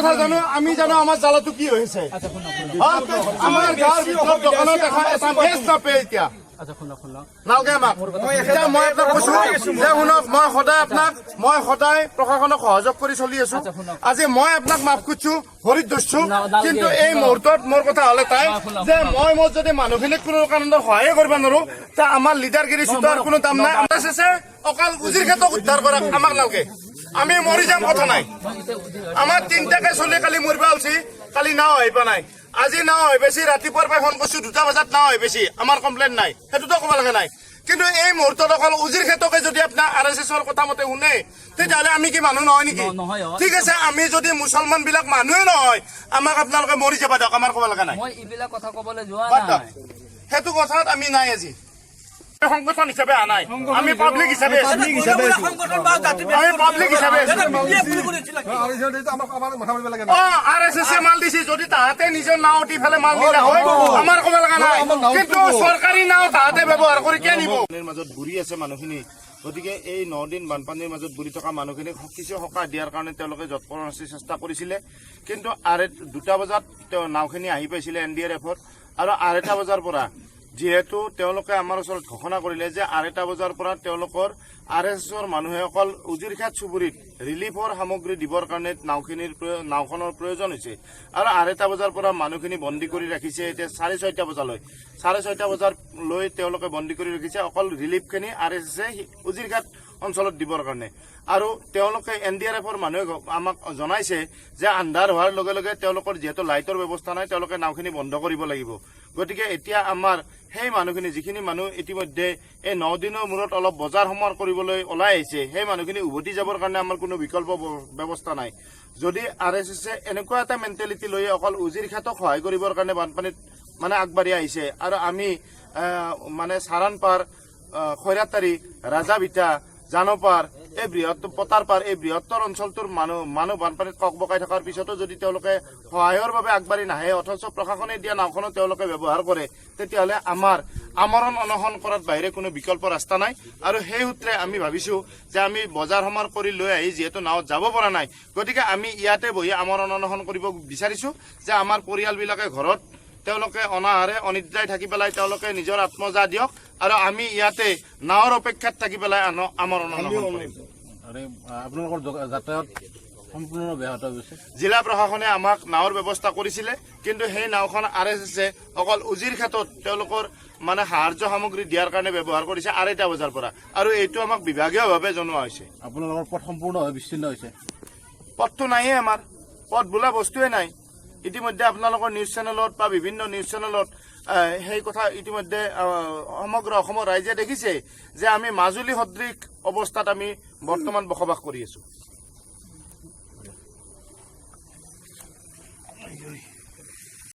কথা জানো আমি জানো আমাৰ জ্বালাটো কি হৈছে আমাৰ গাঁৱৰ ভিতৰত দোকানত এটা মেচ নাপে এতিয়া নালগে আমাক এতিয়া মই আপোনাক কৈছো যে শুনক মই সদায় প্ৰশাসনক সহযোগ কৰি চলি আছো আজি মই আপোনাক মাফ কৰিছো ভৰিত ধৰিছো কিন্তু এই মুহূৰ্তত মোৰ কথা হলে তাই যে মই যদি মানুহখিনিক কোনো কাৰণত সহায় কৰিব নোৱাৰো তে আমাৰ লিডাৰগিৰি চোতাৰ কোনো দাম নাই আমাৰ চেছে অকল উজিৰ ক্ষেত্ৰক উদ্ধাৰ কৰা আমাক নালগে আমি মৰি যাম কথা নাই আমাৰ তিনটাকে চলি কালি মৰিবা উঠি কালি নাও আহিব নাই আজি নাও হৈ বেছি ৰাতিপুৱাৰ পৰা ফোন কৰিছো 2টা বজাত নাও হৈ বেছি আমাৰ কমপ্লেইন নাই সেইটোতো ক'ব লাগে নাই কিন্তু এই মুহূৰ্তত অকল উজিৰ ক্ষেত্ৰকে যদি আপোনাৰ RSSৰ কথা মতে শুনে তেতিয়াহ'লে আমি কি মানুহ নহয় নেকি ঠিক আছে আমি যদি মুছলমান বিলাক মানুহে নহয় আমাক আপোনালোকে মৰি যাবা দিয়ক আমাৰ ক'ব লগা নাই মই এইবিলাক কথা ক'বলৈ যোৱা নাই সেইটো কথাত আমি নাই আজি সংগঠন হিচাপে আনাই আমি পাব্লিক হিচাপে RSS মাল দিছে যদি তাহাতে নিজৰ নাও দি ফেলে মাল নিলা হয় আমাৰ ক'ব লগা নাই কিন্তু চৰকাৰী নাও তাহাতে ব্যৱহাৰ কৰি কিয় নিব মাজত বুৰি আছে মানুহখিনি গতিকে এই 9 দিন বানপানীৰ মাজত বুৰি থকা মানুহখিনিক কিছু সকাহ দিয়াৰ কাৰণে তেওঁলোকে যৎপৰোনাস্তি চেষ্টা কৰিছিলে কিন্তু 2টা বজাত নাওখিনি আহি পাইছিলে NDRFৰ আৰু 2টা বজাৰ পৰা যেহেতু তেওঁলোকে আমাৰ ওচৰত ঘোষণা কৰিলে যে 2টা বজাৰ পৰা তেওঁলোকৰ RSSৰ মানুহে অকল উজিৰঘাট চুবুৰীত ৰিলিফৰ সামগ্ৰী দিবৰ কাৰণে নাওখনৰ প্ৰয়োজন হৈছে আৰু 2টা বজাৰ পৰা মানুহখিনি বন্দী কৰি ৰাখিছে এতিয়া 6:30 বজালৈ 6:30 বজালৈ তেওঁলোকে বন্দী কৰি ৰাখিছে অকল ৰিলিফখিনি RSSে উজিৰঘাট অঞ্চলত দিবৰ কাৰণে আৰু তেওঁলোকে NDRFৰ মানুহে আমাক জনাইছে যে আন্ধাৰ হোৱাৰ লগে লগে তেওঁলোকৰ যেহেতু লাইটৰ ব্যৱস্থা নাই তেওঁলোকে নাওখিনি বন্ধ কৰিব লাগিব গতিকে এতিয়া আমাৰ সেই মানুহখিনি যিখিনি মানুহ ইতিমধ্যে এই 9 দিনৰ মূৰত অলপ বজাৰ সমাৰ কৰিবলৈ ওলাই আহিছে সেই মানুহখিনি উভতি যাবৰ কাৰণে আমাৰ কোনো বিকল্প ব্যৱস্থা নাই যদি RSSে এনেকুৱা এটা মেণ্টেলিটি লৈ অকল উজিৰঘাটক সহায় কৰিবৰ কাৰণে বানপানীত মানে আগবাঢ়ি আহিছে আৰু আমি মানে চাৰানপাৰ খৈৰাতাৰী ৰাজাভিটা জানপাৰ এই পতাৰপাৰ এই বৃহত্তৰ অঞ্চলটোৰ মানুহ বানপানীত ককবকাই থকাৰ পিছতো যদি তেওঁলোকে সহায়ৰ বাবে আগবাঢ়ি নাহে অথচ প্ৰশাসনে দিয়া নাওখনো তেওঁলোকে ব্যৱহাৰ কৰে তেতিয়াহ'লে আমাৰ আমৰণ অনশন কৰাৰ বাহিৰে কোনো বিকল্প ৰাস্তা নাই আৰু সেই সূত্ৰে আমি ভাবিছো যে আমি বজাৰ সমাৰ কৰি লৈ আহি যিহেতু নাওত যাব পৰা নাই গতিকে আমি ইয়াতে বহি আমৰণ অনশন কৰিব বিচাৰিছো যে আমাৰ পৰিয়ালবিলাকে ঘৰত তেওঁলোকে অনাহাৰে অনিদ্ৰাই থাকি পেলাই তেওঁলোকে নিজৰ আত্মজা দিয়ক আৰু আমি ইয়াতে নাওৰ অপেক্ষাত থাকি পেলাই আমাৰ অনশন কৰিম আপোনালোকৰ যাতায়াত সম্পূৰ্ণ ব্যাহত হৈছে জিলা প্ৰশাসনে আমাক নাওৰ ব্যৱস্থা কৰিছিলে কিন্তু সেই নাওখন RSSে অকল উজিৰ ক্ষেত্ৰত তেওঁলোকৰ মানে সাহায্য সামগ্ৰী দিয়াৰ কাৰণে ব্যৱহাৰ কৰিছে 2টা বজাৰ পৰা আৰু এইটো আমাক বিভাগীয়ভাৱে জনোৱা হৈছে আপোনালোকৰ পথ সম্পূৰ্ণভাৱে বিচ্ছিন্ন হৈছে পথটো নাইয়ে আমাৰ পথ বোলা বস্তুৱে নাই ইতিমধ্যে আপোনালোকৰ নিউজ চেনেলত বা বিভিন্ন নিউজ চেনেলত সেই কথা ইতিমধ্যে সমগ্ৰ অসমৰ ৰাইজে দেখিছে যে আমি মাজুলী সদৃশ অৱস্থাত আমি বৰ্তমান বসবাস কৰি আছো